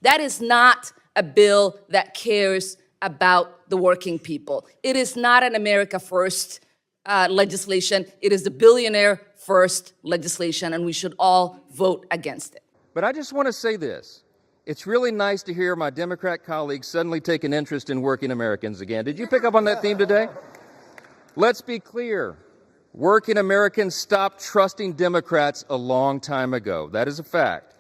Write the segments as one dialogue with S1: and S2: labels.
S1: That is not a bill that cares about the working people. It is not an America First legislation. It is the billionaire first legislation, and we should all vote against it.
S2: But I just want to say this. It's really nice to hear my Democrat colleagues suddenly take an interest in working Americans again. Did you pick up on that theme today? Let's be clear. Working Americans stopped trusting Democrats a long time ago. That is a fact.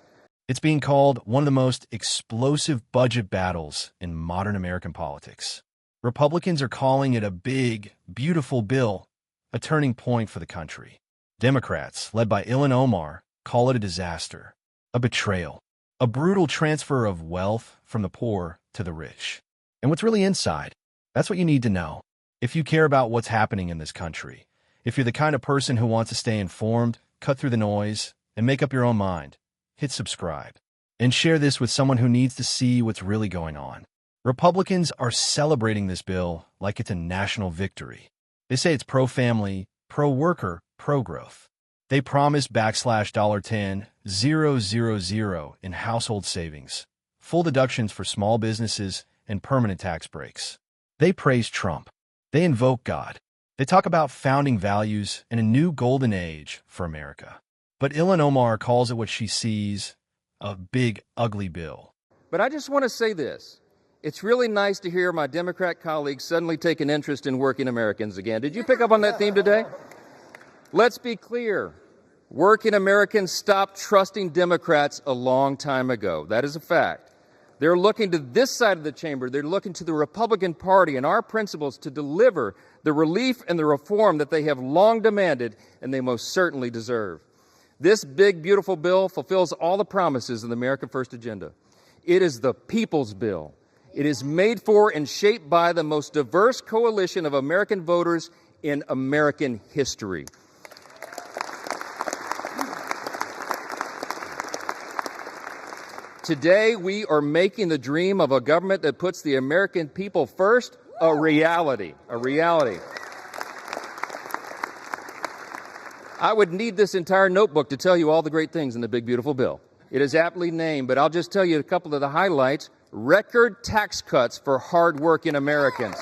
S3: It's being called one of the most explosive budget battles in modern American politics. Republicans are calling it a big, beautiful bill, a turning point for the country. Democrats, led by Ilhan Omar, call it a disaster, a betrayal, a brutal transfer of wealth from the poor to the rich. And what's really inside? That's what you need to know. If you care about what's happening in this country, if you're the kind of person who wants to stay informed, cut through the noise, and make up your own mind, hit subscribe. And share this with someone who needs to see what's really going on. Republicans are celebrating this bill like it's a national victory. They say it's pro-family, pro-worker, pro-growth. They promise $10,000 in household savings, full deductions for small businesses, and permanent tax breaks. They praise Trump. They invoke God. They talk about founding values and a new golden age for America. But Ilhan Omar calls it what she sees, a big, ugly bill.
S2: But I just want to say this. It's really nice to hear my Democrat colleagues suddenly take an interest in working Americans again. Did you pick up on that theme today? Let's be clear. Working Americans stopped trusting Democrats a long time ago. That is a fact. They're looking to this side of the chamber. They're looking to the Republican Party and our principles to deliver the relief and the reform that they have long demanded and they most certainly deserve. This big, beautiful bill fulfills all the promises of the America First agenda. It is the people's bill. It is made for and shaped by the most diverse coalition of American voters in American history. Today, we are making the dream of a government that puts the American people first a reality. A reality. I would need this entire notebook to tell you all the great things in the big, beautiful bill. It is aptly named, but I'll just tell you a couple of the highlights. Record tax cuts for hardworking Americans.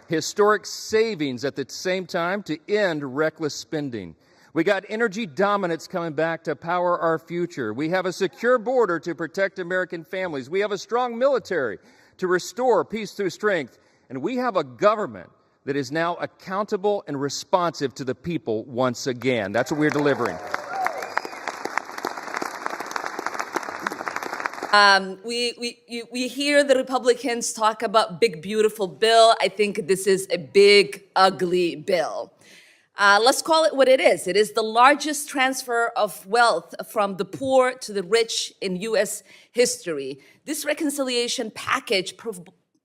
S2: Historic savings at the same time to end reckless spending. We got energy dominance coming back to power our future. We have a secure border to protect American families. We have a strong military to restore peace through strength. And we have a government that is now accountable and responsive to the people once again. That's what we're delivering.
S1: We hear the Republicans talk about big, beautiful bill. I think this is a big, ugly bill. Let's call it what it is. It is the largest transfer of wealth from the poor to the rich in U.S. history. This reconciliation package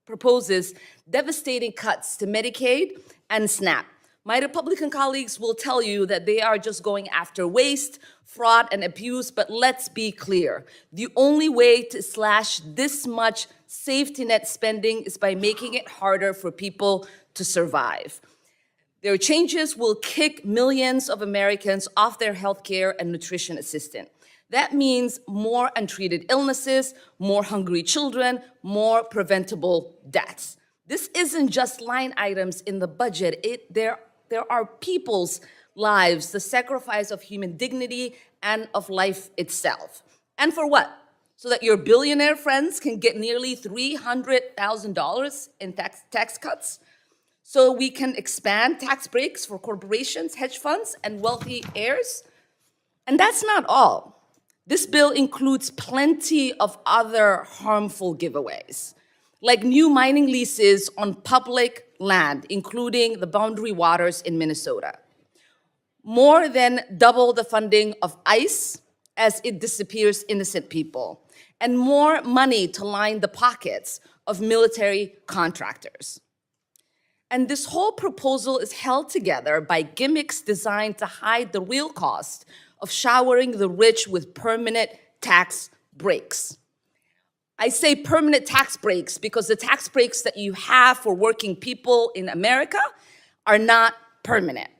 S1: proposes devastating cuts to Medicaid and SNAP. My Republican colleagues will tell you that they are just going after waste, fraud, and abuse, but let's be clear. The only way to slash this much safety net spending is by making it harder for people to survive. Their changes will kick millions of Americans off their health care and nutrition assistance. That means more untreated illnesses, more hungry children, more preventable deaths. This isn't just line items in the budget. There are people's lives, the sacrifice of human dignity and of life itself. And for what? So that your billionaire friends can get nearly $300,000 in tax cuts? So we can expand tax breaks for corporations, hedge funds, and wealthy heirs? And that's not all. This bill includes plenty of other harmful giveaways, like new mining leases on public land, including the Boundary Waters in Minnesota. More than double the funding of ICE as it disappears innocent people, and more money to line the pockets of military contractors. And this whole proposal is held together by gimmicks designed to hide the real cost of showering the rich with permanent tax breaks. I say permanent tax breaks because the tax breaks that you have for working people in America are not permanent.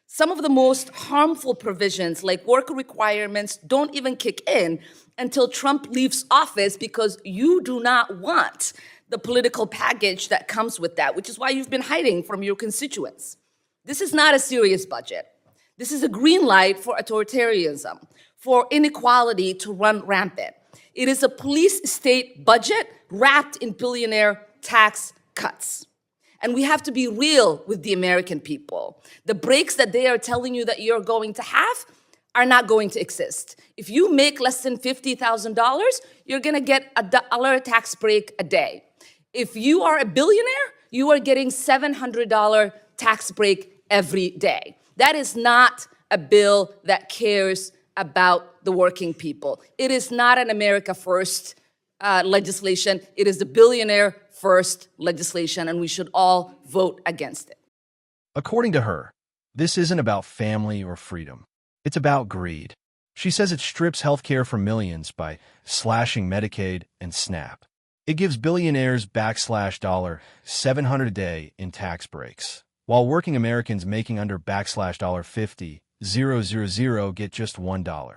S1: Some of the most harmful provisions, like worker requirements, don't even kick in until Trump leaves office because you do not want the political package that comes with that, which is why you've been hiding from your constituents. This is not a serious budget. This is a green light for authoritarianism, for inequality to run rampant. It is a police state budget wrapped in billionaire tax cuts. And we have to be real with the American people. The breaks that they are telling you that you're going to have are not going to exist. If you make less than $50,000, you're gonna get a dollar tax break a day. If you are a billionaire, you are getting $700 tax break every day. That is not a bill that cares about the working people. It is not an America First legislation. It is the billionaire first legislation, and we should all vote against it.
S3: According to her, this isn't about family or freedom. It's about greed. She says it strips healthcare from millions by slashing Medicaid and SNAP. It gives billionaires $700 a day in tax breaks, while working Americans making under $50,000 get just $1.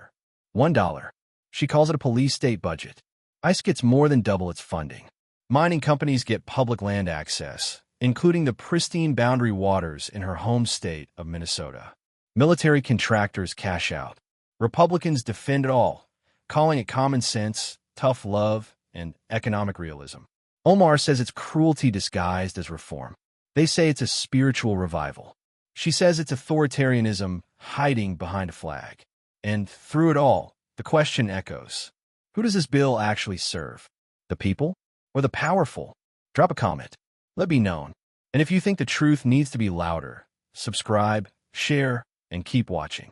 S3: $1. She calls it a police state budget. ICE gets more than double its funding. Mining companies get public land access, including the pristine boundary waters in her home state of Minnesota. Military contractors cash out. Republicans defend it all, calling it common sense, tough love, and economic realism. Omar says it's cruelty disguised as reform. They say it's a spiritual revival. She says it's authoritarianism hiding behind a flag. And through it all, the question echoes. Who does this bill actually serve? The people or the powerful? Drop a comment. Let me know. And if you think the truth needs to be louder, subscribe, share, and keep watching.